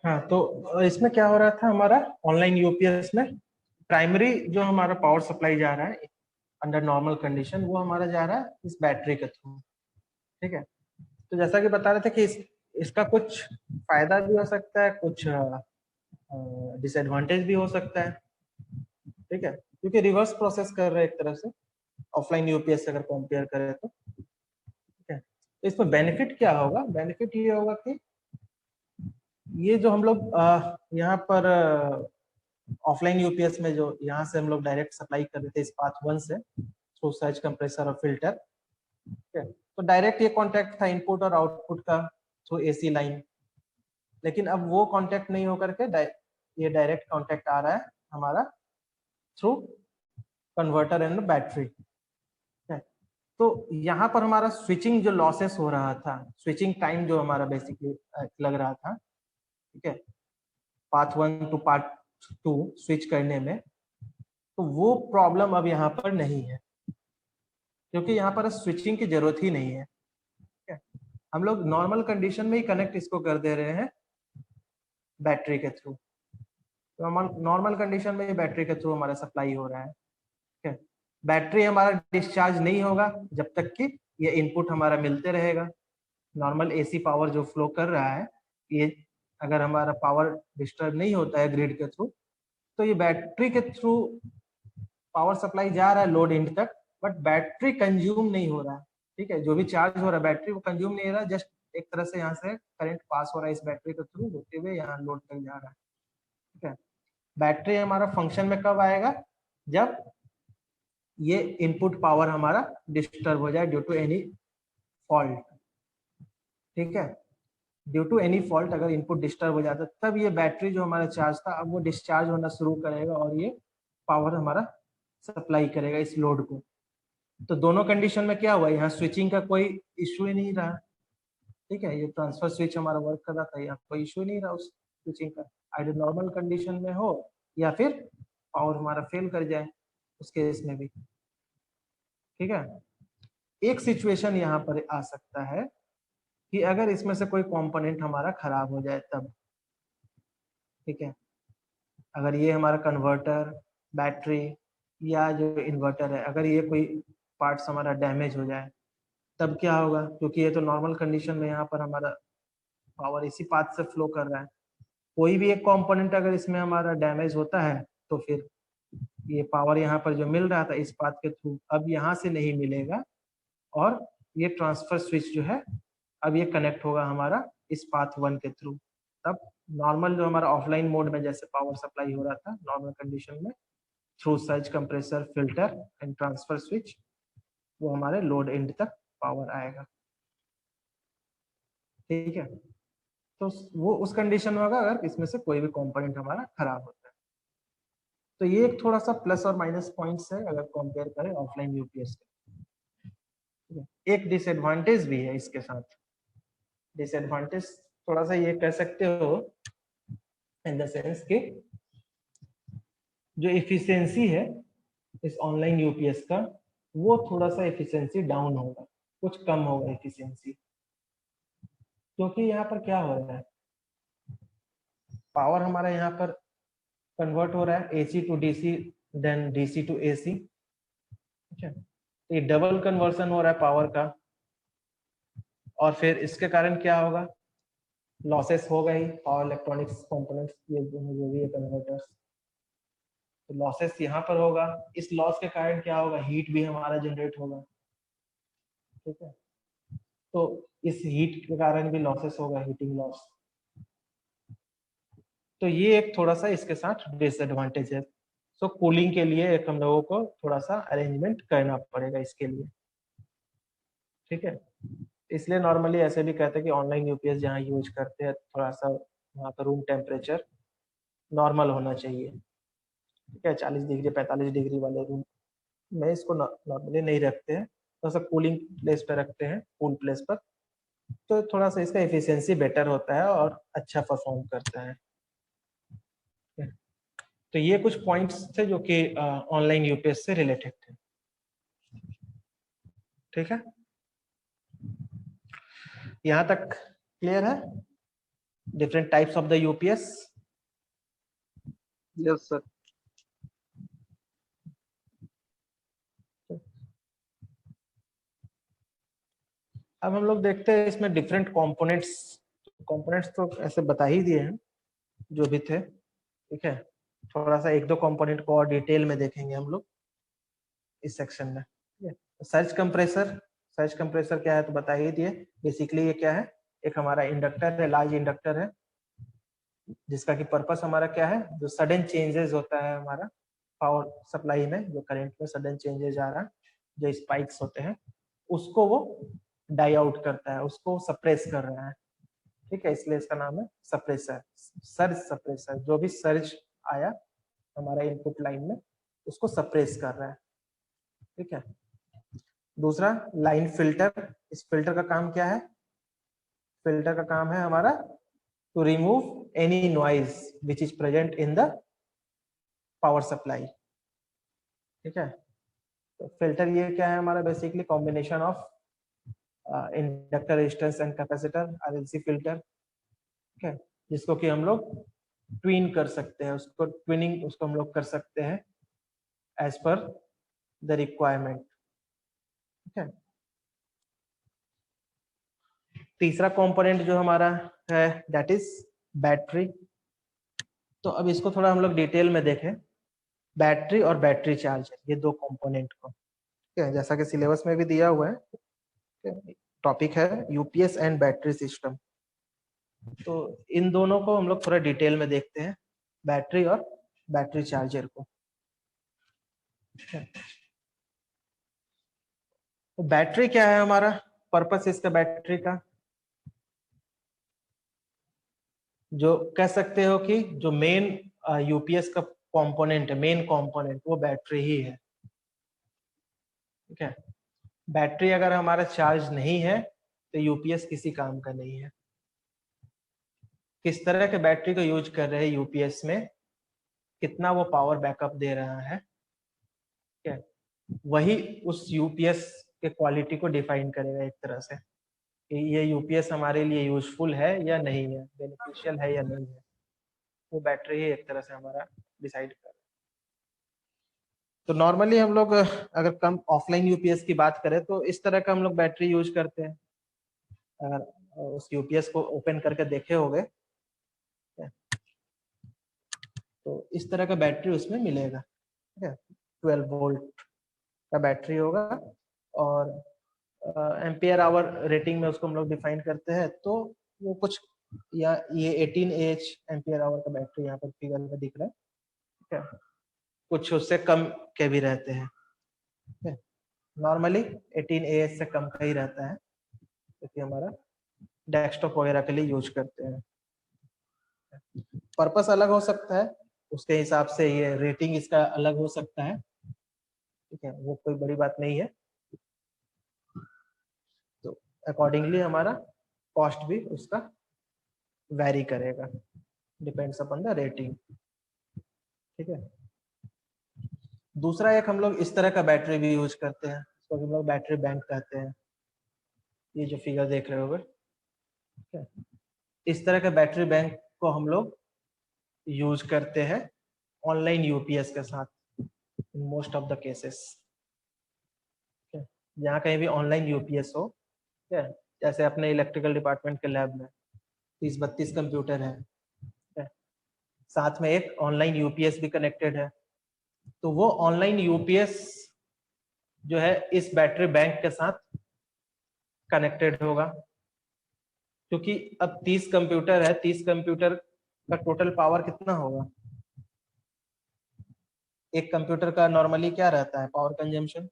हाँ, तो इसमें क्या हो रहा था हमारा ऑनलाइन यूपीएस में, प्राइमरी जो हमारा पावर सप्लाई जा रहा है अंडर नॉर्मल कंडीशन, वो हमारा जा रहा है इस बैटरी के थ्रू। ठीक है, तो जैसा कि बता रहे थे कि इसका कुछ फायदा भी हो सकता है, कुछ डिसएडवांटेज भी हो सकता है। ठीक है, क्योंकि रिवर्स प्रोसेस कर रहे हैं एक तरह से ऑफलाइन यूपीएस से अगर कंपेयर करें तो। ठीक है, तो इसमें बेनिफिट क्या होगा? बेनिफिट ये होगा कि ये जो हम लोग यहाँ पर ऑफलाइन यूपीएस में जो यहाँ से हम लोग डायरेक्ट सप्लाई कर रहे थे इस पाथ 1 से थ्रू सर्ज कंप्रेसर और फिल्टर। ठीक है, तो डायरेक्ट ये कॉन्टेक्ट था इनपुट और आउटपुट का थ्रू एसी लाइन, लेकिन अब वो कॉन्टेक्ट नहीं होकर के ये डायरेक्ट कॉन्टेक्ट आ रहा है हमारा थ्रू कन्वर्टर एंड बैटरी। तो यहाँ पर हमारा स्विचिंग जो लॉसेस हो रहा था, स्विचिंग टाइम जो हमारा बेसिकली लग रहा था, ठीक है, पाथ 1 टू पार्ट 2 स्विच करने में, तो वो प्रॉब्लम अब यहाँ पर नहीं है, क्योंकि यहाँ पर स्विचिंग की जरूरत ही नहीं है। ठीक है, हम लोग नॉर्मल कंडीशन में ही कनेक्ट इसको कर दे रहे हैं बैटरी के थ्रू। तो नॉर्मल कंडीशन में बैटरी के थ्रू हमारा सप्लाई हो रहा है। ठीक है, बैटरी हमारा डिस्चार्ज नहीं होगा जब तक कि ये इनपुट हमारा मिलते रहेगा। नॉर्मल एसी पावर जो फ्लो कर रहा है, ये अगर हमारा पावर डिस्टर्ब नहीं होता है ग्रिड के थ्रू, तो ये बैटरी के थ्रू पावर सप्लाई जा रहा है लोड एंड तक, बट बैटरी कंज्यूम नहीं हो रहा है। ठीक है, जो भी चार्ज हो रहा है बैटरी वो कंज्यूम नहीं हो रहा, जस्ट एक तरह से यहाँ से करंट पास हो रहा है इस बैटरी के थ्रू होते हुए यहाँ लोड तक जा रहा है। ठीक है, बैटरी हमारा फंक्शन में कब आएगा? जब ये इनपुट पावर हमारा डिस्टर्ब हो जाए ड्यू टू एनी फॉल्ट। ठीक है, ड्यू टू एनी फॉल्ट अगर इनपुट डिस्टर्ब हो जाता है, तब ये बैटरी जो हमारा चार्ज था अब वो डिस्चार्ज होना शुरू करेगा और ये पावर हमारा सप्लाई करेगा इस लोड को। तो दोनों कंडीशन में क्या हुआ, यहाँ स्विचिंग का कोई इश्यू ही नहीं रहा। ठीक है, ये ट्रांसफर स्विच हमारा वर्क कर रहा था, यहाँ कोई इश्यू नहीं रहा उस स्विचिंग का, आइदर नॉर्मल कंडीशन में हो या फिर पावर हमारा फेल कर जाए उस केस में भी। ठीक है, एक सिचुएशन यहाँ पर आ सकता है कि अगर इसमें से कोई कंपोनेंट हमारा खराब हो जाए तब। ठीक है, अगर ये हमारा कन्वर्टर, बैटरी या जो इन्वर्टर है, अगर ये कोई पार्ट्स हमारा डैमेज हो जाए तब क्या होगा? क्योंकि ये तो नॉर्मल कंडीशन में यहाँ पर हमारा पावर इसी पाथ से फ्लो कर रहा है, कोई भी एक कंपोनेंट अगर इसमें हमारा डैमेज होता है तो फिर ये पावर यहाँ पर जो मिल रहा था इस पाथ के थ्रू अब यहाँ से नहीं मिलेगा, और ये ट्रांसफर स्विच जो है अब ये कनेक्ट होगा हमारा इस पाथ 1 के थ्रू। तब नॉर्मल जो हमारा ऑफलाइन मोड में जैसे पावर सप्लाई हो रहा था नॉर्मल कंडीशन में through surge compressor filter and transfer switch, वो हमारे लोड एंड तक पावर आएगा। ठीक है, तो वो उस कंडीशन में होगा अगर इसमें से कोई भी कंपोनेंट हमारा खराब होता है। तो ये एक थोड़ा सा प्लस और माइनस पॉइंट्स है अगर कंपेयर करें ऑफलाइन यूपीएस के। एक डिसएडवांटेज भी है इसके साथ। डिसएडवांटेज थोड़ा सा ये कह सकते हो इन द सेंस कि जो एफिशिएंसी है इस ऑनलाइन यूपीएस का, वो थोड़ा सा एफिशिएंसी डाउन होगा, कुछ कम होगा एफिशिएंसी। क्योंकि यहाँ पर क्या हो रहा है, पावर हमारा यहाँ पर कन्वर्ट हो रहा है AC to DC then DC to AC. ठीक है, ये डबल कन्वर्सन हो रहा है पावर का, और फिर इसके कारण क्या होगा, लॉसेस होगा ही पावर इलेक्ट्रॉनिक्स कंपोनेंट्स ये जो भी है कन्वर्टर्स, तो लॉसेस यहाँ पर होगा। इस लॉस के कारण क्या होगा, हीट भी हमारा जनरेट होगा। ठीक है, तो इस हीट के कारण भी लॉसेस होगा, हीटिंग लॉस। तो ये एक थोड़ा सा इसके साथ डिसएडवांटेज है। सो कूलिंग के लिए एक हम लोगों को थोड़ा सा अरेंजमेंट करना पड़ेगा इसके लिए। ठीक है, इसलिए नॉर्मली ऐसे भी कहते हैं कि ऑनलाइन यूपीएस जहाँ यूज करते हैं थोड़ा सा वहाँ का रूम टेम्परेचर नॉर्मल होना चाहिए। ठीक है, 40 डिग्री 45 डिग्री वाले रूम में इसको नॉर्मली नहीं रखते हैं, थोड़ा सा कूलिंग प्लेस पे रखते हैं, कूल प्लेस पर, तो थोड़ा सा इसका एफिशिएंसी बेटर होता है और अच्छा परफॉर्म करता है। तो ये कुछ पॉइंट्स थे जो कि ऑनलाइन यूपीएस से रिलेटेड थे। ठीक है, यहाँ तक क्लियर है? different types of the UPS? Yes, sir. अब हम लोग देखते हैं इसमें डिफरेंट कंपोनेंट्स तो ऐसे बता ही दिए हैं जो भी थे, ठीक है। थोड़ा सा एक दो कंपोनेंट को और डिटेल में देखेंगे हम लोग इस सेक्शन में, ठीक है। सर्ज कंप्रेसर क्या है तो बता ही दिए। बेसिकली ये क्या है, एक हमारा इंडक्टर है, लार्ज इंडक्टर है, जिसका कि पर्पस हमारा क्या है, जो सडन चेंजेस होता है हमारा पावर सप्लाई में, जो करंट में सडन चेंजेस आ रहा है, जो स्पाइक्स होते हैं, उसको वो डाई आउट करता है, उसको सप्रेस कर रहा है, ठीक है। इसलिए इसका नाम है सप्रेसर, सर्ज सप्रेसर। जो भी सर्ज आया हमारा इनपुट लाइन में, उसको सप्रेस कर रहा है, ठीक है। दूसरा लाइन फिल्टर। इस फिल्टर का काम क्या है, फिल्टर का काम है हमारा to remove any noise which is present in the power supply, ठीक है। तो फिल्टर ये क्या है हमारा, basically combination of inductor, resistance and capacitor, RLC filter, ठीक है, जिसको कि हम लोग ट्विन कर सकते हैं, उसको ट्विनिंग उसको हम लोग कर सकते हैं एज पर द रिक्वायरमेंट, ठीक है। तीसरा कंपोनेंट जो हमारा है दैट इज बैटरी। तो अब इसको थोड़ा हम लोग डिटेल में देखें, बैटरी और बैटरी चार्जर, ये दो कंपोनेंट को, ठीक है। जैसा कि सिलेबस में भी दिया हुआ है, टॉपिक है यूपीएस एंड बैटरी सिस्टम। तो इन दोनों को हम लोग थोड़ा डिटेल में देखते हैं, बैटरी और बैटरी चार्जर को। तो बैटरी क्या है हमारा, पर्पस इसका बैटरी का, जो कह सकते हो कि जो मेन यूपीएस का कंपोनेंट है, मेन कंपोनेंट वो बैटरी ही है, ठीक है। बैटरी अगर हमारा चार्ज नहीं है तो यूपीएस किसी काम का नहीं है। किस तरह के बैटरी को यूज कर रहे हैं यूपीएस में, कितना वो पावर बैकअप दे रहा है, ठीक है, वही उस यूपीएस के क्वालिटी को डिफाइन करेगा एक तरह से, कि ये यूपीएस हमारे लिए यूजफुल है या नहीं है, बेनिफिशियल है या नहीं है, वो बैटरी ही एक तरह से हमारा डिसाइड कर। तो नॉर्मली हम लोग अगर कम ऑफलाइन यूपीएस की बात करें तो इस तरह का हम लोग बैटरी यूज करते हैं। अगर उस यूपीएस को ओपन करके देखे होंगे तो इस तरह का बैटरी उसमें मिलेगा, ठीक है। 12 वोल्ट का बैटरी होगा और एम्पियर आवर रेटिंग में उसको हम लोग डिफाइन करते हैं। तो वो कुछ या ये 18 Ah एम्पियर आवर का बैटरी यहाँ पर फिगर में दिख रहा है, ठीक है। कुछ उससे कम के भी रहते हैं, ठीक है। नॉर्मली 18 Ah से कम का ही रहता है, क्योंकि हमारा डेस्कटॉप वगैरह के लिए यूज करते हैं। पर्पस अलग हो सकता है, उसके हिसाब से ये रेटिंग इसका अलग हो सकता है, ठीक है, वो कोई बड़ी बात नहीं है। तो अकॉर्डिंगली हमारा कॉस्ट भी उसका वैरी करेगा, डिपेंड्स अपॉन द रेटिंग, ठीक है। दूसरा एक हम लोग इस तरह का बैटरी भी यूज करते हैं, इसको हम लोग बैटरी बैंक कहते हैं। ये जो फिगर देख रहे होगे, ठीक है, इस तरह का बैटरी बैंक को हम लोग यूज करते हैं ऑनलाइन यूपीएस के साथ in most of the cases, ठीक है। जहाँ कहीं भी ऑनलाइन यूपीएस हो, ठीक है, जैसे अपने इलेक्ट्रिकल डिपार्टमेंट के लैब में 30-32 कंप्यूटर है, ठीक है, साथ में एक ऑनलाइन यूपीएस भी कनेक्टेड है। तो वो ऑनलाइन यूपीएस जो है इस बैटरी बैंक के साथ कनेक्टेड होगा, क्योंकि अब 30 कंप्यूटर है, 30 कंप्यूटर का टोटल पावर कितना होगा, एक कंप्यूटर का नॉर्मली क्या रहता है पावर कंजम्पशन,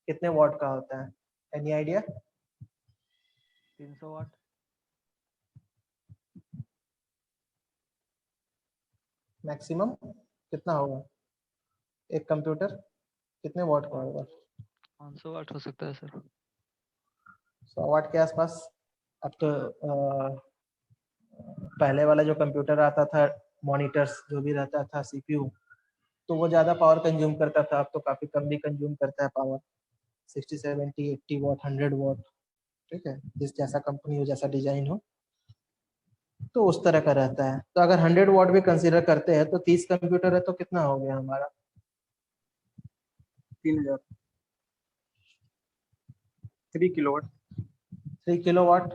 कितने वॉट का होता है, एनी आइडिया? 300 वाट। मैक्सिमम कितना होगा, एक कंप्यूटर कितने वॉट का होगा? 500 वाट हो सकता है सर। 100 वाट के आसपास। अब तो पहले वाला जो कंप्यूटर आता था, मॉनिटर्स जो भी रहता था, सीपीयू, तो वो ज्यादा पावर कंज्यूम करता था। अब तो काफी कम भी कंज्यूम करता है पावर, 60, 70, 80 वॉट, 100 वॉट, ठीक है, जिस जैसा कंपनी हो, जैसा डिजाइन हो। तो उस तरह का रहता है। तो अगर 100 वॉट भी कंसीडर करते हैं तो 30 कंप्यूटर है तो कितना हो गया हमारा? 3000 3 किलोवाट। 3 किलोवाट।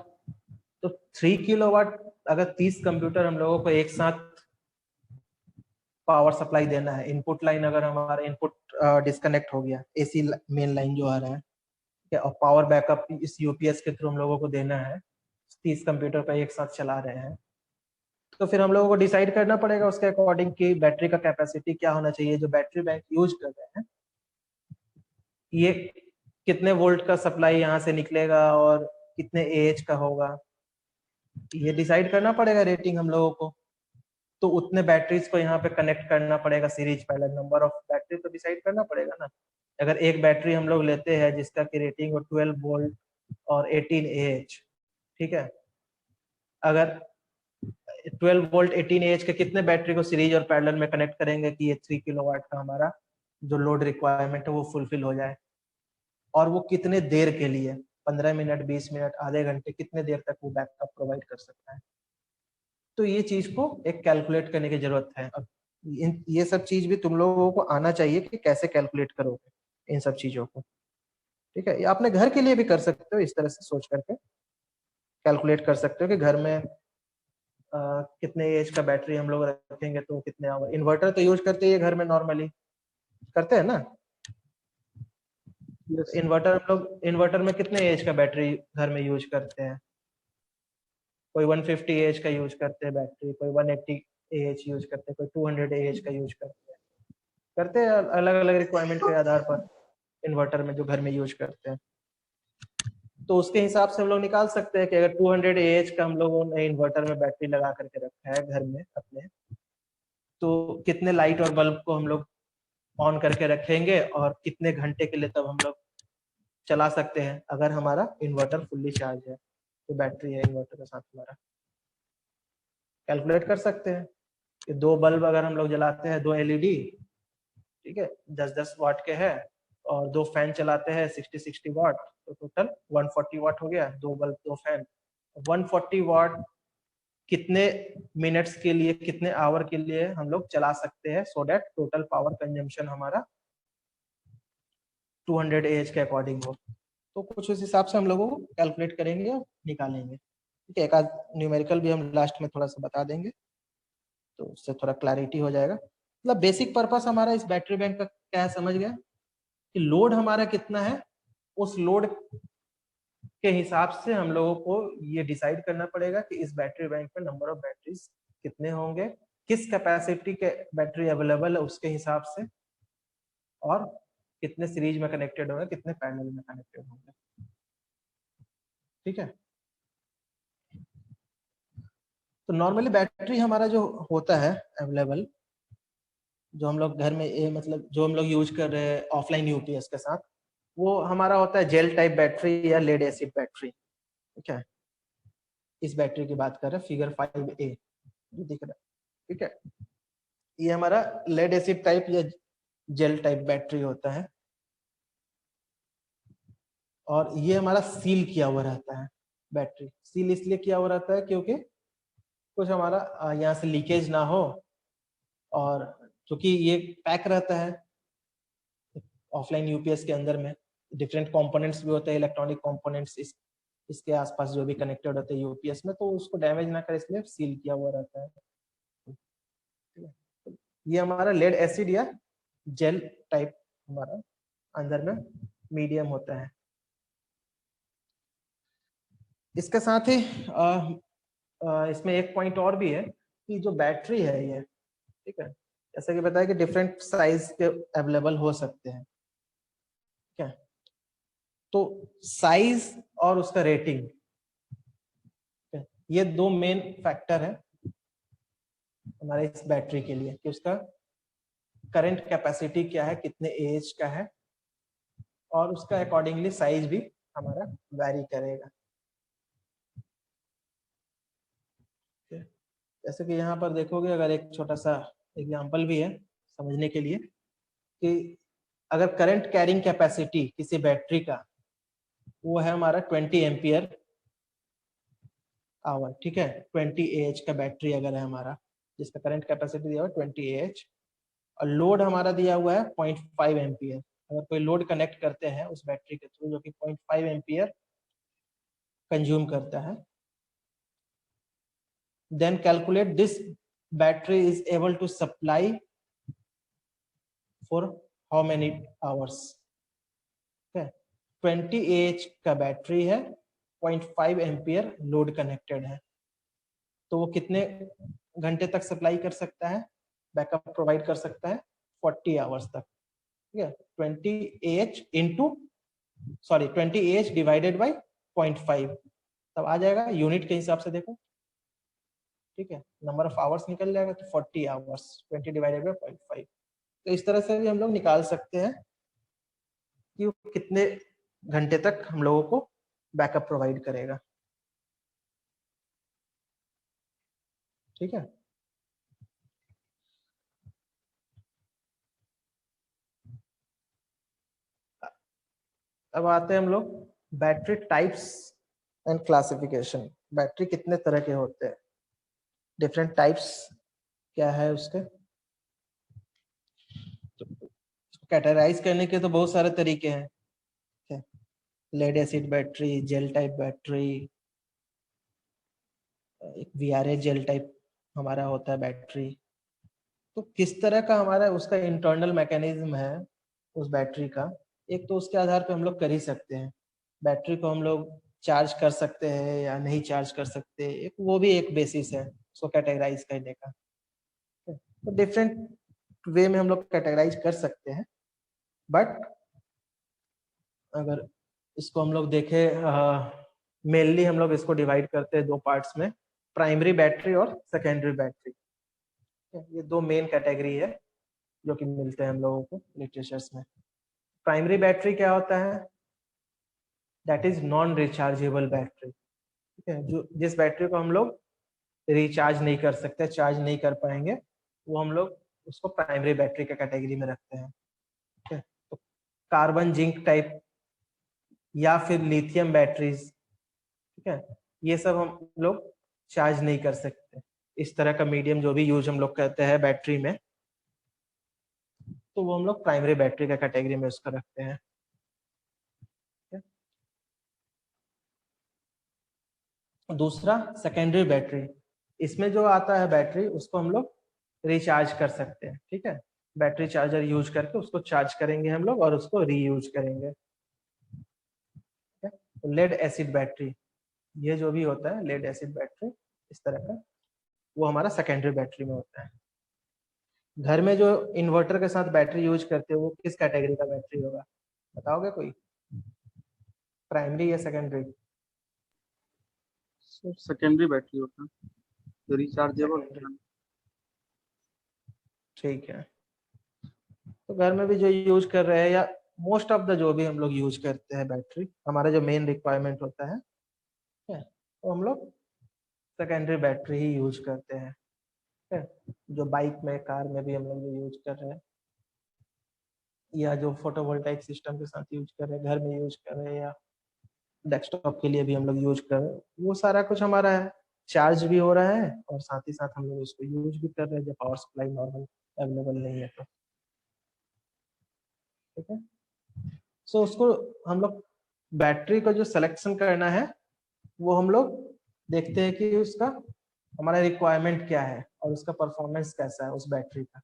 तो 3 किलोवाट अगर 30 कंप्यूटर हम लोगों को एक साथ पावर सप्लाई देना है, इनपुट लाइन अगर हमारा इनपुट डिस्कनेक्ट हो गया, एसी मेन लाइन जो आ रहा है, ठीक है, और पावर बैकअप इस यूपीएस के थ्रू हम लोगों को देना है, 30 कंप्यूटर पर एक साथ चला रहे हैं, तो फिर हम लोगों को डिसाइड करना पड़ेगा उसके अकॉर्डिंग कि बैटरी का कैपेसिटी क्या होना चाहिए। जो बैटरी बैंक यूज कर रहे हैं ये कितने वोल्ट का सप्लाई यहाँ से निकलेगा और कितने एएच का होगा, ये डिसाइड करना पड़ेगा रेटिंग हम लोगों को। तो उतने बैटरीज को यहाँ पे कनेक्ट करना पड़ेगा series parallel, number of battery तो डिसाइड करना पड़ेगा ना। अगर एक बैटरी हम लोग लेते हैं जिसका की रेटिंग हो 12 वोल्ट और 18 एएच, ठीक है, अगर 12 वोल्ट 18 एएच के कितने बैटरी को सीरीज और पैरेलल में कनेक्ट करेंगे कि ये 3 किलोवाट का हमारा जो लोड रिक्वायरमेंट है वो फुलफिल हो जाए, और वो कितने देर के लिए, 15 मिनट, 20 मिनट, आधे घंटे, कितने देर तक वो बैकअप प्रोवाइड कर सकता है। तो ये चीज को एक कैलकुलेट करने की जरूरत है। अब ये सब चीज भी तुम लोगों को आना चाहिए कि कैसे कैलकुलेट करोगे इन सब चीजों को, ठीक है। ये अपने घर के लिए भी कर सकते हो, इस तरह से सोच करके कैलकुलेट कर सकते हो कि घर में कितने एज का बैटरी हम लोग रखेंगे तो कितने आवर। इन्वर्टर तो यूज करते हैं घर में, नॉर्मली करते हैं ना। इन्वर्टर हम लोग, इन्वर्टर में कितने एज का बैटरी घर में यूज करते हैं? कोई 150 एच का यूज करते हैं बैटरी, कोई 180 एच यूज करते हैं, कोई 200 एच का यूज करते हैं अलग अलग रिक्वायरमेंट के आधार पर इन्वर्टर में जो घर में यूज करते हैं। तो उसके हिसाब से हम लोग निकाल सकते हैं कि अगर 200 एच का हम लोगों ने इन्वर्टर में बैटरी लगा करके रखा है घर में अपने, तो कितने लाइट और बल्ब को हम लोग ऑन करके रखेंगे और कितने घंटे के लिए तब हम लोग चला सकते हैं अगर हमारा इन्वर्टर फुल्ली चार्ज है, तो बैटरी है इन्वर्टर के साथ हमारा। कैलकुलेट कर सकते हैं कि 2 बल्ब अगर हम लोग जलाते हैं, 2 एलईडी, ठीक है, 10-10 वाट के हैं, और 2 फैन चलाते हैं 60-60 वाट, तो टोटल 140 वाट हो गया। 2 बल्ब 2 फैन, 140 वाट कितने मिनट्स के लिए, कितने आवर के लिए हम लोग चला सकते हैं, so that total power consumption हमारा 200 एएच के अकॉर्डिंग हो। तो कुछ उस हिसाब से हम लोगों को कैलकुलेट करेंगे और निकालेंगे, ठीक है। एक आध न्यूमेरिकल भी हम लास्ट में थोड़ा सा बता देंगे, तो उससे थोड़ा क्लैरिटी हो जाएगा। मतलब बेसिक पर्पस हमारा इस बैटरी बैंक का क्या है, समझ गया कि लोड हमारा कितना है, उस लोड के हिसाब से हम लोगों को ये डिसाइड करना पड़ेगा कि इस बैटरी बैंक में नंबर ऑफ बैटरीज कितने होंगे, किस कैपेसिटी के बैटरी अवेलेबल है उसके हिसाब से, और कितने सीरीज में कनेक्टेड होंगे, कितने पैरेलल में कनेक्टेड होंगे, ठीक है। तो नॉर्मली बैटरी हमारा जो होता है अवेलेबल, जो हम लोग घर में मतलब जो हम लोग यूज कर रहे हैं ऑफलाइन यूपीएस के साथ, वो हमारा होता है जेल टाइप बैटरी या लेड एसिड बैटरी, ठीक है। इस बैटरी की बात कर रहे हैं, फिगर 5A जो दिख रहा है, ठीक है। ये हमारा लेड एसिड टाइप या जेल टाइप बैटरी होता है, और ये हमारा सील किया हुआ रहता है। बैटरी सील इसलिए किया हुआ रहता है क्योंकि कुछ हमारा यहाँ से लीकेज ना हो, और क्योंकि ये पैक रहता है ऑफलाइन यूपीएस के अंदर में, डिफरेंट कंपोनेंट्स भी होते हैं, इलेक्ट्रॉनिक कंपोनेंट्स इसके आसपास जो भी कनेक्टेड होते हैं यूपीएस में, तो उसको डैमेज ना करे इसलिए सील किया हुआ रहता है। ये हमारा लेड एसिड या जेल टाइप हमारा अंदर में मीडियम होता है। इसके साथ ही इसमें एक पॉइंट और भी है कि जो बैटरी है ये, ठीक है, जैसा कि बताया कि डिफरेंट साइज के अवेलेबल हो सकते हैं, ठीक है। तो साइज और उसका रेटिंग, ये 2 मेन फैक्टर है हमारे इस बैटरी के लिए कि उसका करंट कैपेसिटी क्या है, कितने एज का है, और उसका अकॉर्डिंगली साइज भी हमारा वैरी करेगा। जैसे कि यहाँ पर देखोगे, अगर एक छोटा सा एग्जांपल भी है समझने के लिए, कि अगर करंट कैरिंग कैपेसिटी किसी बैटरी का वो है हमारा 20 एम्पियर, आवर, ठीक है। 20 AH का बैटरी अगर है हमारा, जिसका करंट कैपेसिटी दिया हुआ है 20 AH, और लोड हमारा दिया हुआ है 0.5 एम्पियर। अगर कोई लोड कनेक्ट करते हैं उस बैटरी के थ्रू जो कि 0.5 एम्पियर कंज्यूम करता है, then calculate this battery is able to supply for how many hours, okay। 20 AH का बैटरी है, 0.5 एम्पियर लोड कनेक्टेड है, तो वो कितने घंटे तक सप्लाई कर सकता है, बैकअप प्रोवाइड कर सकता है? 40 आवर्स तक, ठीक है। 20 AH into 20 AH divided by 0.5, तब आ जाएगा यूनिट के हिसाब से, देखो, ठीक है। नंबर ऑफ आवर्स निकल जाएगा, तो 40 आवर्स 20 डिवाइडेड बाई 0.5। तो इस तरह से भी हम लोग निकाल सकते हैं कि वो कितने घंटे तक हम लोगों को बैकअप प्रोवाइड करेगा, ठीक है। अब आते हैं हम लोग battery types and classification. Battery कितने तरह के होते हैं, डिफरेंट टाइप्स क्या है उसके, कैटेगराइज करने के तो बहुत सारे तरीके हैं। Lead acid battery, gel type battery, एक VRA जेल टाइप हमारा होता है बैटरी। तो किस तरह का हमारा उसका इंटरनल मैकेनिज्म है उस बैटरी का, एक तो उसके आधार पे हम लोग कर ही सकते हैं। बैटरी को हम लोग चार्ज कर सकते हैं या नहीं चार्ज कर सकते, एक वो भी एक बेसिस है उसको कैटेगराइज करने का। तो डिफरेंट वे में हम लोग कैटेगराइज कर सकते हैं, बट अगर इसको हम लोग देखें, मेनली हम लोग इसको डिवाइड करते हैं दो पार्ट्स में, प्राइमरी बैटरी और सेकेंडरी बैटरी। ये दो मेन कैटेगरी है जो कि मिलते हैं हम लोगों को लिटरेचर्स में। प्राइमरी बैटरी क्या होता है? That is non rechargeable battery, ठीक है। जो जिस बैटरी को हम लोग रिचार्ज नहीं कर सकते, चार्ज नहीं कर पाएंगे, वो हम लोग उसको प्राइमरी बैटरी के कैटेगरी में रखते हैं, ठीक है। तो कार्बन जिंक टाइप या फिर लिथियम बैटरीज, ठीक है, ये सब हम लोग चार्ज नहीं कर सकते। इस तरह का मीडियम जो भी यूज हम लोग करते हैं बैटरी में, तो वो हम लोग प्राइमरी बैटरी का कैटेगरी में उसका रखते हैं। दूसरा सेकेंडरी बैटरी, इसमें जो आता है बैटरी उसको हम लोग रिचार्ज कर सकते हैं, ठीक है। बैटरी चार्जर यूज करके उसको चार्ज करेंगे हम लोग और उसको रीयूज करेंगे, ठीक है। तो लेड एसिड बैटरी, ये जो भी होता है लेड एसिड बैटरी इस तरह का, वो हमारा सेकेंडरी बैटरी में होता है। घर में जो इन्वर्टर के साथ बैटरी यूज करते हो वो किस कैटेगरी का बैटरी होगा, बताओगे कोई? प्राइमरी या सेकेंडरी? सेकेंडरी बैटरी होता है, जो रिचार्जेबल होता है। ठीक है। तो घर में भी जो यूज कर रहे हैं या मोस्ट ऑफ द जो भी हम लोग यूज करते हैं बैटरी, हमारा जो मेन रिक्वायरमेंट होता है, तो हम लोग सेकेंडरी बैटरी ही यूज करते हैं, ठीक है। जो बाइक में, कार में भी हम लोग जो यूज कर रहे हैं, या जो फोटोवोल्टाइक सिस्टम के साथ यूज कर रहे हैं, घर में यूज कर रहे हैं, या डेस्कटॉप के लिए भी हम लोग यूज कर रहे हैं, वो सारा कुछ हमारा है, चार्ज भी हो रहा है और साथ ही साथ हम लोग उसको यूज भी कर रहे हैं जब पावर सप्लाई नॉर्मल अवेलेबल नहीं है तो, ठीक है। सो उसको हम लोग बैटरी का जो सिलेक्शन करना है वो हम लोग देखते हैं कि उसका हमारा रिक्वायरमेंट क्या है और उसका परफॉर्मेंस कैसा है उस बैटरी का,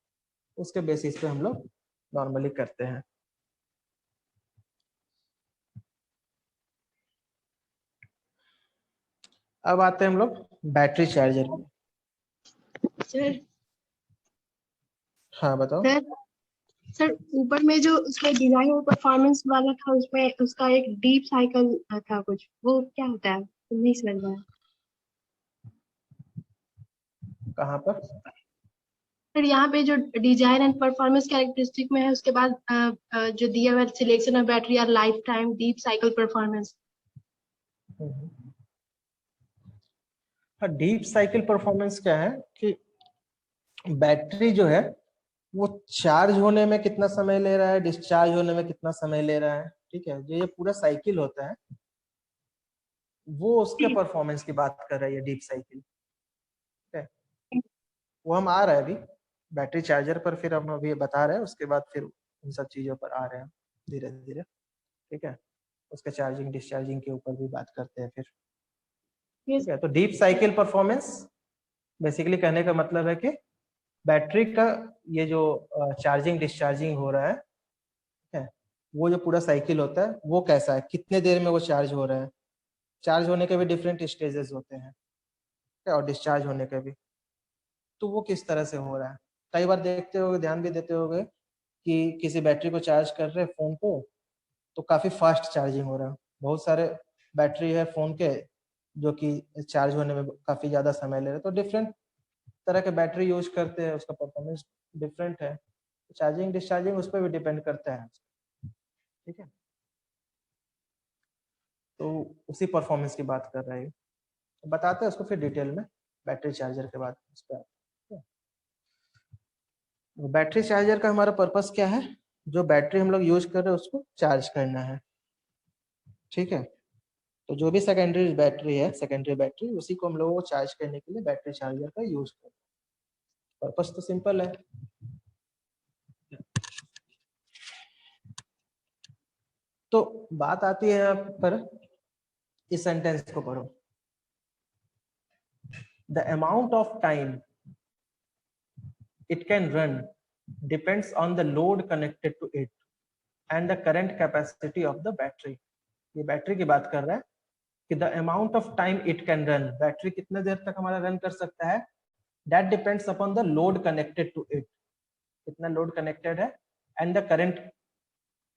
उसके बेसिस पे हम लोग नॉर्मली करते हैं। अब आते हैं हम लोग बैटरी चार्जर में। सर हाँ बताओ। सर सर ऊपर में जो उसका डिजाइन और परफॉर्मेंस वाला था, उसमें उसका एक डीप साइकिल था कुछ, वो क्या होता है? नहीं समझ रहा है कहाँ पर? सर। यहाँ पे जो डिजाइन एंड परफॉर्मेंस कैरेक्टरिस्टिक में है, उसके बाद जो दिया हुआ सिलेक्शन ऑफ बैटरी और life time deep cycle performance. हाँ, डीप साइकिल परफॉर्मेंस क्या है कि बैटरी जो है वो चार्ज होने में कितना समय ले रहा है, डिस्चार्ज होने में कितना समय ले रहा है, ठीक है। जो ये पूरा साइकिल होता है, वो उसके परफॉर्मेंस की बात कर रही है डीप साइकिल। ठीक है, वो हम आ रहे हैं अभी बैटरी चार्जर पर, फिर हम अभी बता रहे हैं, उसके बाद फिर उन सब चीजों पर आ रहे हैं धीरे धीरे। ठीक है, उसके चार्जिंग डिस्चार्जिंग के ऊपर भी बात करते हैं फिर। Yes. ठीक है, तो डीप साइकिल परफॉर्मेंस बेसिकली कहने का मतलब है कि बैटरी का ये जो चार्जिंग डिस्चार्जिंग हो रहा है, वो जो पूरा साइकिल होता है वो कैसा है, कितने देर में वो चार्ज हो रहा है। चार्ज होने के भी डिफरेंट स्टेजेस होते हैं और डिस्चार्ज होने के भी, तो वो किस तरह से हो रहा है। कई बार देखते होगे, ध्यान भी देते होगे कि किसी बैटरी को चार्ज कर रहे हैं फोन को, तो काफी फास्ट चार्जिंग हो रहा है। बहुत सारे बैटरी है फोन के जो कि चार्ज होने में काफी ज्यादा समय ले रहे हैं, तो डिफरेंट तरह के बैटरी यूज करते हैं, उसका परफॉर्मेंस डिफरेंट है, चार्जिंग डिस्चार्जिंग उस पर भी डिपेंड करता है। ठीक है, तो उसी परफॉर्मेंस की बात कर रहे हैं, तो बताते हैं उसको फिर डिटेल में बैटरी चार्जर के बाद उस पर। बैटरी चार्जर का हमारा पर्पस क्या है, जो बैटरी हम लोग यूज कर रहे हैं उसको चार्ज करना है। ठीक है, तो जो भी सेकेंडरी बैटरी है, सेकेंडरी बैटरी, उसी को हम लोगों को चार्ज करने के लिए बैटरी चार्जर का यूज करते हैं। पर्पस तो सिंपल है। तो बात आती है यहाँ पर, इस सेंटेंस को पढ़ो। The amount of time it can run depends on the load connected to it and the current capacity of the battery। ये बैटरी की बात कर रहा है कि the amount of time it can run, battery कितने देर तक हमारा रन कर सकता है, that depends upon the load connected to it, कितना लोड कनेक्टेड है, and the current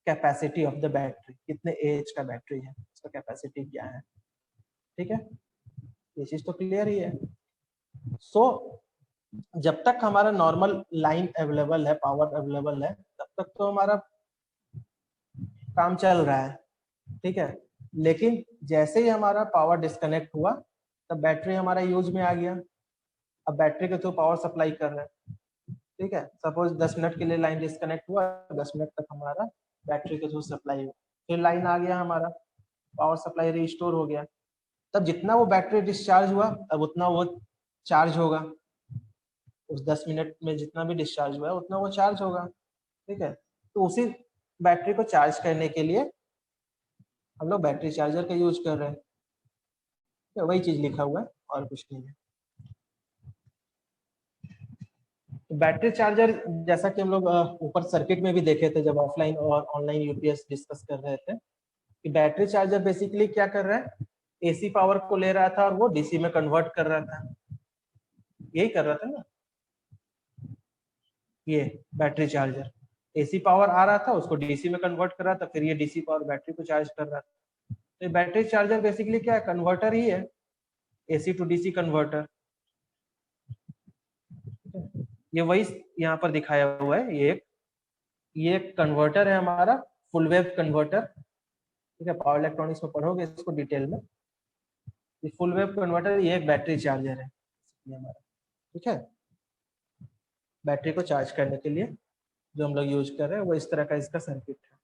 capacity of the battery, कितने एज का बैटरी है, उसका कैपेसिटी क्या है। ठीक है, ये चीज तो क्लियर ही है। सो जब तक हमारा नॉर्मल लाइन अवेलेबल है, पावर अवेलेबल है, तब तक तो हमारा काम चल रहा है। ठीक है, लेकिन जैसे ही हमारा पावर डिस्कनेक्ट हुआ तब बैटरी हमारा यूज में आ गया। अब बैटरी के थ्रू पावर सप्लाई कर रहे हैं। ठीक है, सपोज 10 मिनट के लिए लाइन डिस्कनेक्ट हुआ, 10 मिनट तक हमारा बैटरी के थ्रू सप्लाई हुआ, फिर लाइन आ गया, हमारा पावर सप्लाई रिस्टोर हो गया। तब जितना वो बैटरी डिस्चार्ज हुआ अब उतना वो चार्ज होगा, उस 10 मिनट में जितना भी डिस्चार्ज हुआ है उतना वो चार्ज होगा। ठीक है, तो उसी बैटरी को चार्ज करने के लिए हम लोग बैटरी चार्जर का यूज कर रहे हैं। तो वही चीज लिखा हुआ है और कुछ नहीं है। तो बैटरी चार्जर जैसा कि हम लोग ऊपर सर्किट में भी देखे थे जब ऑफलाइन और ऑनलाइन यूपीएस डिस्कस कर रहे थे, कि बैटरी चार्जर बेसिकली क्या कर रहा है, एसी पावर को ले रहा था और वो डीसी में कन्वर्ट कर रहा था। यही कर रहा था ना, ये बैटरी चार्जर एसी पावर आ रहा था उसको डीसी में कन्वर्ट कर रहा था, फिर ये डीसी पावर बैटरी को चार्ज कर रहा था। तो बैटरी चार्जर बेसिकली क्या है, कन्वर्टर ही है, एसी टू डीसी कन्वर्टर। ये वही यहाँ पर दिखाया हुआ है, ये एक कन्वर्टर है हमारा, फुल वेव कन्वर्टर। ठीक है, पावर इलेक्ट्रॉनिक्स में पढ़ोगे इसको डिटेल में। ये फुल वेव कन्वर्टर, ये एक बैटरी चार्जर है ये हमारा। ठीक है, बैटरी को चार्ज करने के लिए जो हम लोग यूज कर रहे हैं वो इस तरह का इसका सर्किट है,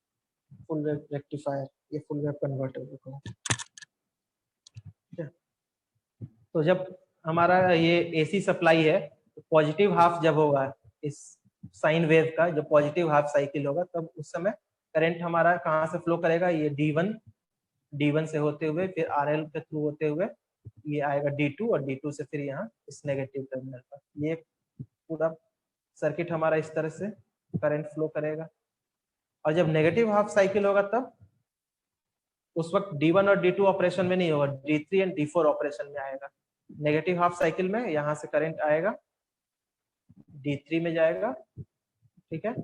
फुल वेव रेक्टिफायर, ये फुल वेव कन्वर्टर देखो। ठीक है, तो जब हमारा ये एसी सप्लाई है, तो पॉजिटिव हाफ जब होगा इस साइन वेव का, जब पॉजिटिव हाफ साइकिल होगा तब उस समय करंट हमारा कहाँ से फ्लो करेगा, ये D1 से होते हुए फिर RL के थ्रू होते हुए ये आएगा D2 और D2 से फिर यहाँ इस नेगेटिव टर्मिनल पर। ये पूरा सर्किट हमारा इस तरह से करंट फ्लो करेगा। और जब नेगेटिव हाफ साइकिल होगा तब उस वक्त D1 और D2 ऑपरेशन में नहीं होगा, D3 एंड D4 ऑपरेशन में आएगा। नेगेटिव हाफ साइकिल में यहाँ से करंट आएगा, D3 में जाएगा। ठीक है,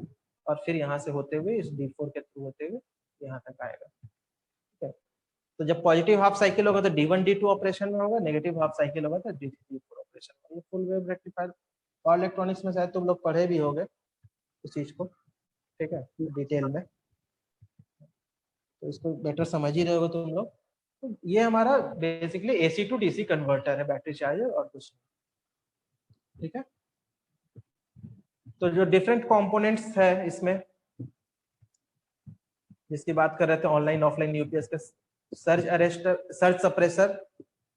और फिर यहाँ से होते हुए इस D4 के थ्रू होते हुए यहाँ तक आएगा। ठीक है, तो जब पॉजिटिव हाफ साइकिल होगा तो D1 D2 ऑपरेशन में होगा, नेगेटिव हाफ साइकिल होगा तो D3 D4 ऑपरेशन में। ये full wave rectifier power electronics में शायद तुम लोग पढ़े भी होगे इस चीज को। ठीक है, डिटेल में, तो इसको बेटर समझ ही रहे हो तुम लोग। तो ये हमारा basically AC to DC converter है बैटरी चार्जर और कुछ नहीं। ठीक है, तो जो डिफरेंट कंपोनेंट्स है इसमें जिसकी बात कर रहे थे ऑनलाइन ऑफलाइन यूपीएस के सर्ज अरेस्टर, सर्ज सप्रेसर,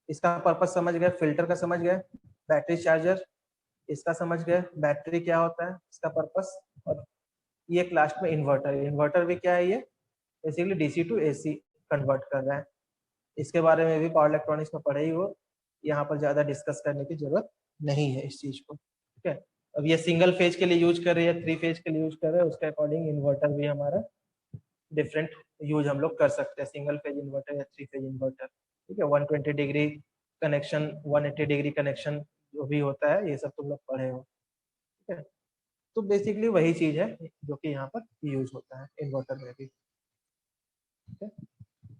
इसका पर्पस समझ गए, फिल्टर का समझ गए, बैटरी चार्जर इसका समझ गए, बैटरी क्या होता है इसका पर्पस, और ये एक लास्ट में इन्वर्टर। इन्वर्टर भी क्या है, ये basically DC to AC convert कर रहा है। इसके बारे में भी पावर इलेक्ट्रॉनिक्स में पढ़े ही हो, यहाँ पर ज्यादा डिस्कस करने की जरूरत नहीं है इस चीज को, ठीक है। अब ये सिंगल फेज के लिए यूज कर रहे हैं, 3 फेज के लिए यूज कर रहे हैं, उसके अकॉर्डिंग इन्वर्टर भी हमारा डिफरेंट यूज हम लोग कर सकते हैं, सिंगल फेज इन्वर्टर या 3 फेज इन्वर्टर, ठीक है। 120 डिग्री कनेक्शन, 180 डिग्री कनेक्शन जो भी होता है, ये सब तुम लोग पढ़े हो, ठीक है। तो बेसिकली वही चीज है जो कि यहाँ पर यूज होता है इन्वर्टर में भी, ठीक है।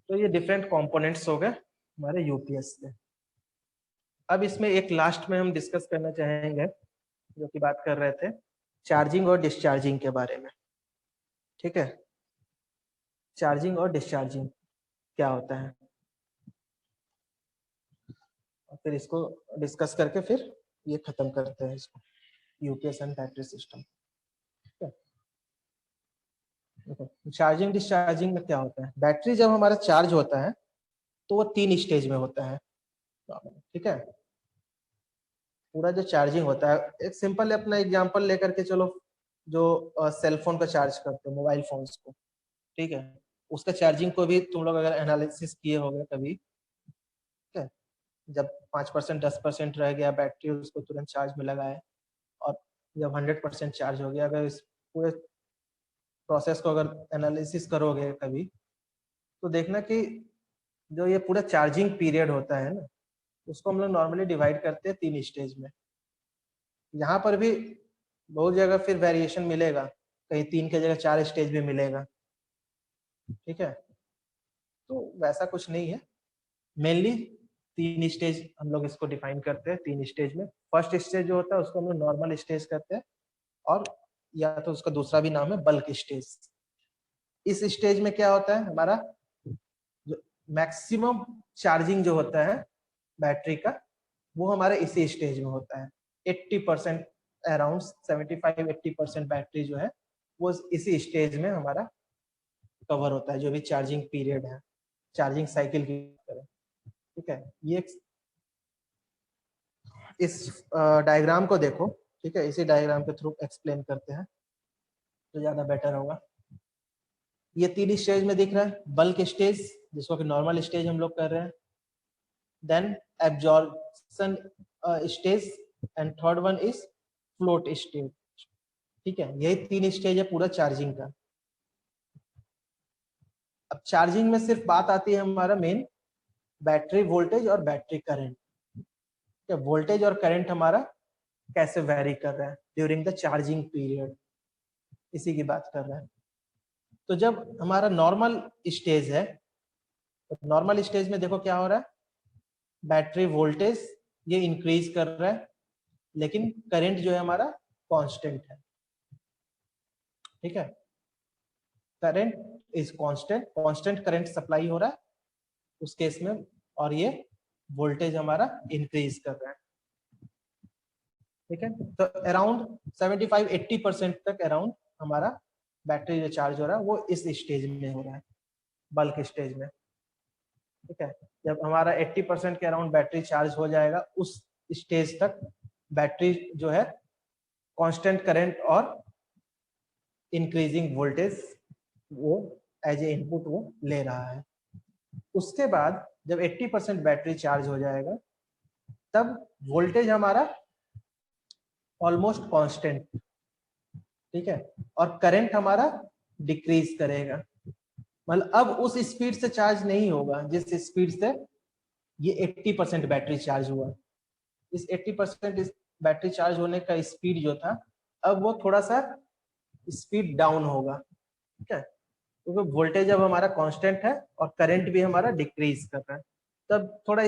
तो ये डिफरेंट कंपोनेंट्स हो गए हमारे यूपीएस में। अब इसमें एक लास्ट में हम डिस्कस करना चाहेंगे, जो कि बात कर रहे थे चार्जिंग और डिस्चार्जिंग के बारे में, ठीक है। चार्जिंग और डिस्चार्जिंग क्या होता है, और फिर इसको डिस्कस करके फिर ये खत्म करते हैं इसको, यूपीएस एंड बैटरी सिस्टम, ठीक है। चार्जिंग डिस्चार्जिंग में क्या होता है, बैटरी जब हमारा चार्ज होता है तो वो 3 स्टेज में होता है, ठीक है। पूरा जो चार्जिंग होता है, एक सिंपल अपना एग्जांपल लेकर के चलो, जो सेल फोन का चार्ज करते हो, मोबाइल फोन्स को, ठीक है, उसका चार्जिंग को भी तुम लोग अगर एनालिसिस किए होंगे कभी, ठीक है, जब 5% 10% रह गया बैटरी, उसको तुरंत चार्ज में लगाए, और जब 100% चार्ज हो गया, अगर इस पूरे प्रोसेस को अगर एनालिसिस करोगे कभी, तो देखना कि जो ये पूरा चार्जिंग पीरियड होता है ना, उसको हम लोग नॉर्मली डिवाइड करते हैं 3 स्टेज में। यहाँ पर भी बहुत जगह फिर वेरिएशन मिलेगा, कहीं 3 की जगह 4 स्टेज भी मिलेगा, ठीक है। तो वैसा कुछ नहीं है, मेनली 3 स्टेज हम लोग इसको डिफाइन करते हैं, 3 स्टेज में। फर्स्ट स्टेज जो होता है उसको हम लोग नॉर्मल स्टेज कहते हैं, और या तो उसका दूसरा भी नाम है बल्क स्टेज। इस स्टेज में क्या होता है, हमारा जो मैक्सिमम चार्जिंग जो होता है बैटरी का, वो हमारे इसी स्टेज में होता है। 80% अराउंड 75-80% बैटरी जो है वो इसी स्टेज में हमारा कवर होता है, जो भी चार्जिंग पीरियड है, चार्जिंग साइकिल की तरह, ठीक है। ये इस डायग्राम को देखो, ठीक है, इसी डायग्राम के थ्रू एक्सप्लेन करते हैं तो ज्यादा बेटर होगा। ये 3 स्टेज में दिख रहा है, बल्क स्टेज जिसको कि नॉर्मल स्टेज हम लोग कर रहे हैं, then absorption stage, and third one is float stage, ठीक है। यही 3 स्टेज है पूरा चार्जिंग का। अब चार्जिंग में सिर्फ बात आती है हमारा मेन बैटरी वोल्टेज और बैटरी करंट, वोल्टेज और करंट हमारा कैसे वेरी कर रहा है ड्यूरिंग द चार्जिंग पीरियड, इसी की बात कर रहे हैं। तो जब हमारा नॉर्मल स्टेज है, तो नॉर्मल स्टेज में देखो क्या हो रहा है, बैटरी वोल्टेज ये इंक्रीज कर रहा है, लेकिन करंट जो है हमारा कांस्टेंट है, ठीक है। Current is constant, constant current supply हो रहा है उस केस में, और ये वोल्टेज हमारा इंक्रीज कर रहा है, ठीक है। तो अराउंड 75-80% तक अराउंड हमारा बैटरी जो चार्ज हो रहा है वो इस स्टेज में हो रहा है, बल्क स्टेज में, ठीक है। जब हमारा 80% के अराउंड बैटरी चार्ज हो जाएगा, उस स्टेज तक बैटरी जो है कांस्टेंट करंट और इंक्रीजिंग वोल्टेज वो एज ए इनपुट वो ले रहा है। उसके बाद जब 80% बैटरी चार्ज हो जाएगा, तब वोल्टेज हमारा ऑलमोस्ट कांस्टेंट, ठीक है, और करंट हमारा डिक्रीज करेगा, मतलब अब उस स्पीड से चार्ज नहीं होगा जिस स्पीड से ये 80% बैटरी चार्ज हुआ। इस 80% बैटरी चार्ज होने का स्पीड जो था, अब वो थोड़ा सा स्पीड डाउन होगा, ठीक है, क्योंकि वोल्टेज अब हमारा कांस्टेंट है और करंट भी हमारा डिक्रीज कर रहा है, तब थोड़ा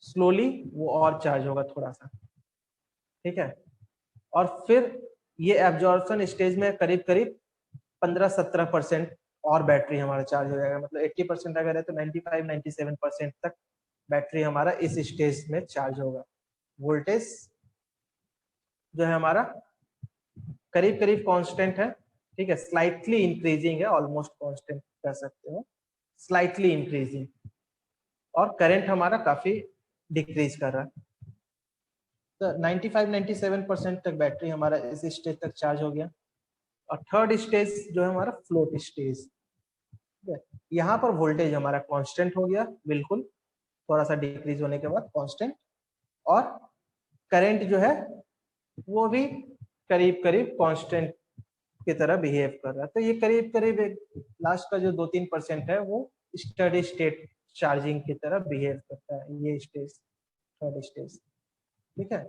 स्लोली वो और चार्ज होगा थोड़ा सा, ठीक है। और फिर ये एब्जॉर्प्शन स्टेज में करीब करीब 15-17% और बैटरी हमारा चार्ज हो जाएगा, मतलब 80% अगर है तो 95-97% तक बैटरी हमारा इस स्टेज में चार्ज होगा। वोल्टेज जो है हमारा करीब करीब कांस्टेंट है, ठीक है, स्लाइटली इंक्रीजिंग है, ऑलमोस्ट कांस्टेंट कह सकते हो, स्लाइटली इंक्रीजिंग, और करंट हमारा काफी डिक्रीज कर रहा है। तो 95-97% तक बैटरी हमारा इस स्टेज तक चार्ज हो गया। और थर्ड स्टेज जो है हमारा फ्लोट स्टेज, यहाँ पर वोल्टेज हमारा कांस्टेंट हो गया, बिल्कुल थोड़ा सा डिक्रीज होने के बाद कांस्टेंट, और करंट जो है वो भी करीब करीब कांस्टेंट की तरह बिहेव कर रहा है। तो ये करीब करीब लास्ट का जो 2-3% है वो स्टडी स्टेट चार्जिंग की तरह बिहेव करता है, ये स्टेज, थर्ड स्टेज। ठीक है,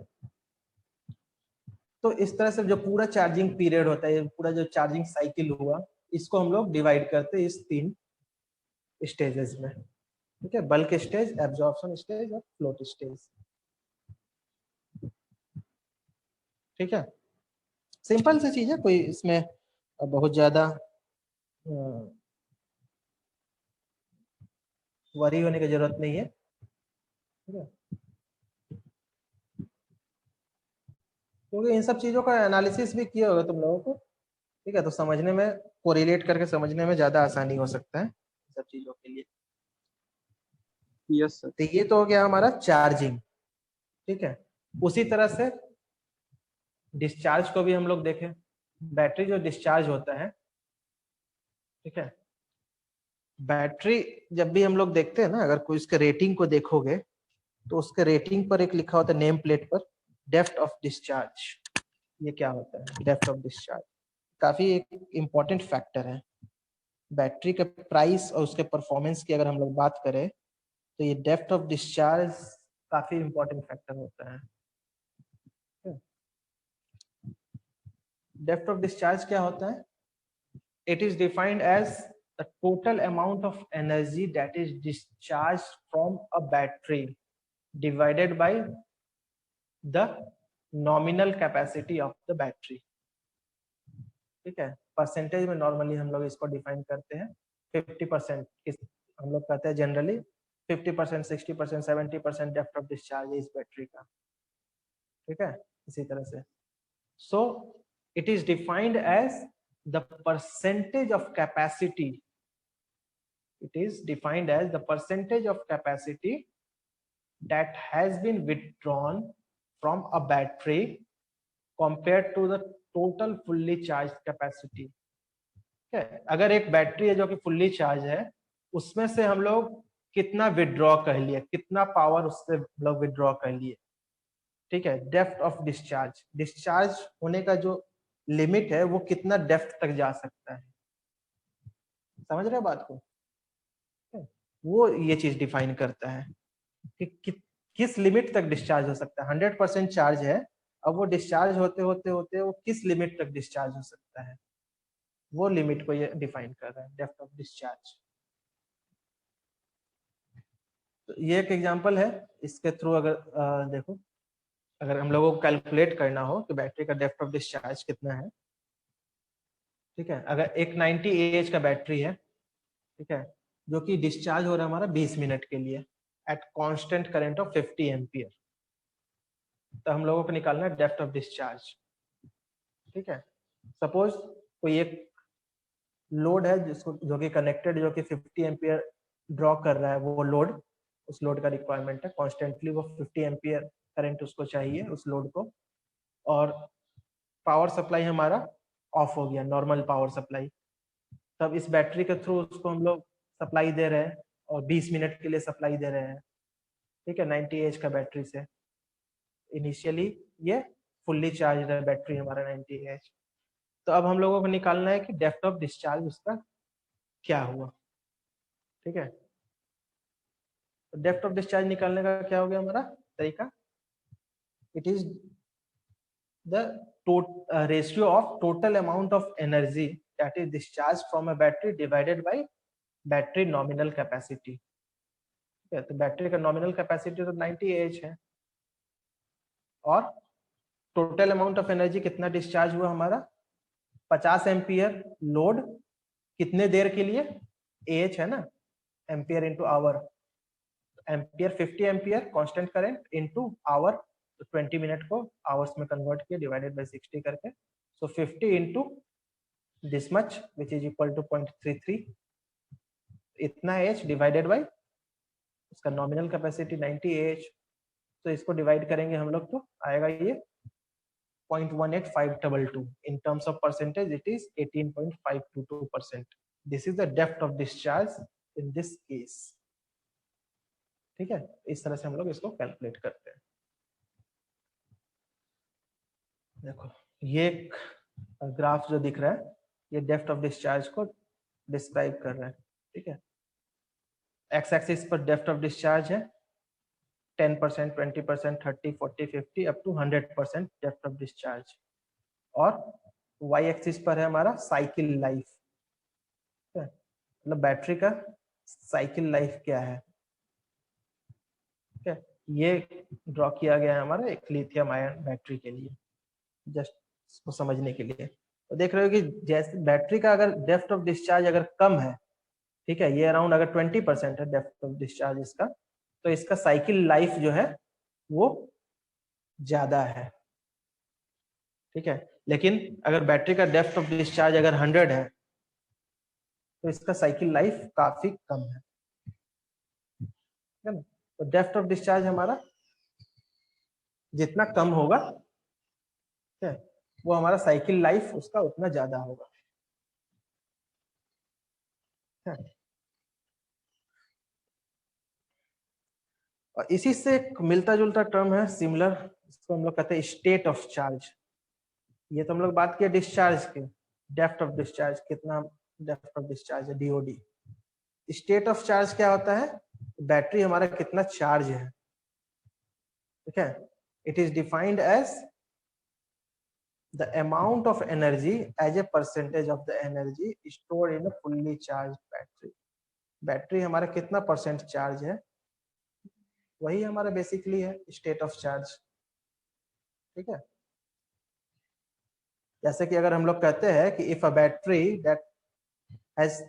तो इस तरह से जो पूरा चार्जिंग पीरियड होता है, पूरा जो चार्जिंग साइकिल हुआ, इसको हम लोग डिवाइड करते हैं इस 3 स्टेजेस में। ठीक है, बल्क स्टेज, एब्जॉर्प्शन स्टेज और फ्लोट स्टेज। ठीक है, सिंपल सी चीज है, कोई इसमें बहुत ज्यादा वरी होने की जरूरत नहीं है। ठीक है, क्योंकि इन सब चीजों का एनालिसिस भी किया होगा तुम लोगों को। ठीक है, तो समझने में, कोरिलेट करके समझने में ज्यादा आसानी हो सकता है सब चीजों के लिए। Yes sir. तो ये तो हो गया हमारा चार्जिंग। ठीक है, उसी तरह से डिस्चार्ज को भी हम लोग देखें। बैटरी जो डिस्चार्ज होता है, ठीक है, बैटरी जब भी हम लोग देखते हैं ना, अगर कोई उसके रेटिंग को देखोगे तो उसके रेटिंग पर एक लिखा होता है नेम प्लेट पर, डेप्थ ऑफ डिस्चार्ज। ये क्या होता है डेप्थ ऑफ डिस्चार्ज? काफी एक इम्पोर्टेंट फैक्टर है। बैटरी के प्राइस और उसके परफॉर्मेंस की अगर हम लोग बात करें तो ये डेप्थ ऑफ डिस्चार्ज काफी इम्पोर्टेंट फैक्टर होता है। डेप्थ ऑफ डिस्चार्ज क्या होता है? It is defined as the total amount of energy that is discharged from a battery divided by the nominal capacity of the battery। ठीक है, percentage में normally हम लोग इसको डिफाइन करते हैं 50%। हम लोग कहते हैं जनरली 50%, 60%, 70% डेप्थ ऑफ डिस्चार्ज इस बैटरी का। ठीक है, इसी तरह से so it is defined as the percentage of capacity. It is defined as the percentage of capacity that has been withdrawn from a battery compared to the total fully charged capacity। okay? अगर एक battery है जो कि fully charge है, उसमें से हम लोग कितना विड्रॉ कर लिए, कितना पावर उससे लोग विड्रॉ कर लिए। ठीक है, डेप्थ ऑफ डिस्चार्ज, डिस्चार्ज होने का जो लिमिट है वो कितना डेप्थ तक जा सकता है। समझ रहे हो बात को? वो ये चीज डिफाइन करता है कि किस लिमिट तक डिस्चार्ज हो सकता है। 100% चार्ज है, अब वो डिस्चार्ज होते होते होते वो किस लिमिट तक डिस्चार्ज हो सकता है, वो लिमिट को ये डिफाइन कर रहा है, डेप्थ ऑफ डिस्चार्ज। तो ये एक एग्जांपल है, इसके थ्रू अगर देखो, अगर हम लोगों को कैलकुलेट करना हो कि बैटरी का डेप्थ ऑफ डिस्चार्ज कितना है। ठीक है, अगर एक 90 AH का बैटरी है, ठीक है, जो कि डिस्चार्ज हो रहा है हमारा 20 मिनट के लिए at constant current of 50 ampere, तो हम लोगों को निकालना है डेप्थ ऑफ डिस्चार्ज। ठीक है, सपोज कोई एक लोड है जिसको जो कि कनेक्टेड, जो कि 50 एम्पियर ड्रॉ कर रहा है, वो लोड, उस लोड का रिक्वायरमेंट है कॉन्स्टेंटली, वो 50 एम्पियर करंट उसको चाहिए उस लोड को, और पावर सप्लाई हमारा ऑफ हो गया, नॉर्मल पावर सप्लाई। तब इस बैटरी के थ्रू उसको हम लोग सप्लाई दे रहे हैं और 20 मिनट के लिए सप्लाई दे रहे हैं। ठीक है, 90 AH का बैटरी से इनिशियली ये फुल्ली चार्ज है बैटरी हमारा 90 AH। तो अब हम लोगों को निकालना है कि डेप्थ ऑफ डिस्चार्ज उसका क्या हुआ। ठीक है, तो डेप्थ ऑफ डिस्चार्ज निकालने का क्या हो गया हमारा तरीका? It is the ratio of total amount of energy that is discharge from a battery divided by battery nominal capacity. तो बैटरी का नॉमिनल कैपेसिटी तो 90 AH है, और टोटल अमाउंट ऑफ एनर्जी कितना डिस्चार्ज हुआ हमारा 50 एम्पियर लोड, कितने देर के लिए? AH है ना, ampere into hour, ampere 50 ampere constant current into hour, तो 20 मिनट को आवर्स में कन्वर्ट किया डिवाइडेड बाय 60 करके, so 50 into this much which is equal to 0.33। इतना एच डिवाइडेड बाई उसका नॉमिनल कैपेसिटी 90 एच, तो इसको डिवाइड करेंगे हम लोग तो आएगा ये 0.18522. In terms of percentage, it is 18.522%. This is the depth of discharge in this case. ठीक है, इस तरह से हम लोग इसको कैलकुलेट करते हैं. देखो ये ग्राफ जो दिख रहा है ये डेप्थ ऑफ डिस्चार्ज को डिस्क्राइब कर रहा है. ठीक है, एक्स एक्सिस पर डेप्थ ऑफ डिस्चार्ज है 10%, 20%, 30, 40, 50 up to 100% depth of discharge, और वाई एक्सिस पर है हमारा साइकिल लाइफ. मतलब बैटरी का साइकिल लाइफ क्या है. ठीक है, ये ड्रॉ किया गया है हमारा एक लिथियम आयन बैटरी के लिए, जस्ट इसको समझने के लिए. तो देख रहे हो कि जैसे बैटरी का अगर डेप्थ ऑफ डिस्चार्ज अगर कम है, ठीक है, ये अराउंड अगर 20% है डेप्थ ऑफ डिस्चार्ज इसका, तो इसका साइकिल लाइफ जो है वो ज्यादा है. ठीक है, लेकिन अगर बैटरी का डेप्थ ऑफ डिस्चार्ज अगर 100 है तो इसका साइकिल लाइफ काफी कम है. ठीक है ना, तो डेप्थ ऑफ डिस्चार्ज हमारा जितना कम होगा, ठीक है, वो हमारा साइकिल लाइफ उसका उतना ज्यादा होगा. ठीक है, और इसी से एक मिलता जुलता टर्म है सिमिलर, इसको हम लोग कहते हैं स्टेट ऑफ चार्ज. ये तो हम लोग बात किया डिस्चार्ज के, डेप्थ ऑफ डिस्चार्ज कितना डेप्थ ऑफ डिस्चार्ज है डीओडी. स्टेट ऑफ चार्ज क्या होता है, बैटरी हमारा कितना चार्ज है. ठीक है, it is defined as the amount of energy as a percentage of the energy stored in a fully charge battery. Battery हमारा कितना परसेंट चार्ज है, वही हमारा बेसिकली है स्टेट ऑफ चार्ज. ठीक है, जैसे कि अगर हम लोग कहते हैं कि if a battery that has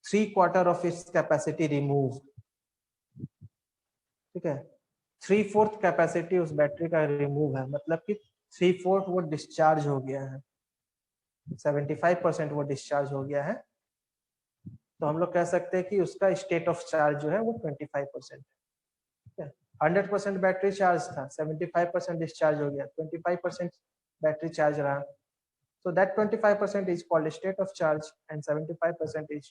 3/4 of its capacity remove, ठीक है, 3/4 कैपेसिटी उस बैटरी का रिमूव है, मतलब कि 3/4 वो डिस्चार्ज हो गया है, 75% वो डिस्चार्ज हो गया है, तो हम लोग कह सकते हैं कि उसका स्टेट ऑफ चार्ज जो है वो 25%. ठीक है, 100% बैटरी चार्ज था, 75% डिस्चार्ज हो गया, 25% बैटरी चार्ज रहा, so that 25% is called state of charge and 75% is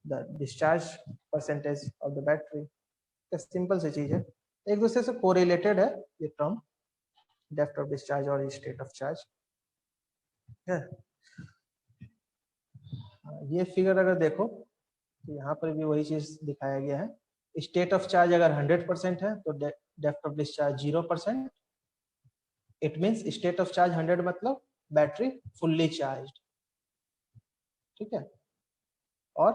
the discharge percentage of the battery. Simple सी चीज है, एक दूसरे से कोरिलेटेड है ये टर्म डेप्थ ऑफ डिस्चार्ज और स्टेट ऑफ चार्ज. ये फिगर अगर देखो तो यहाँ पर भी वही चीज दिखाया गया है. स्टेट ऑफ चार्ज अगर 100% है तो depth of discharge 0%. It means state of charge 100 मतलब बैटरी फुल्ली चार्ज. ठीक है, और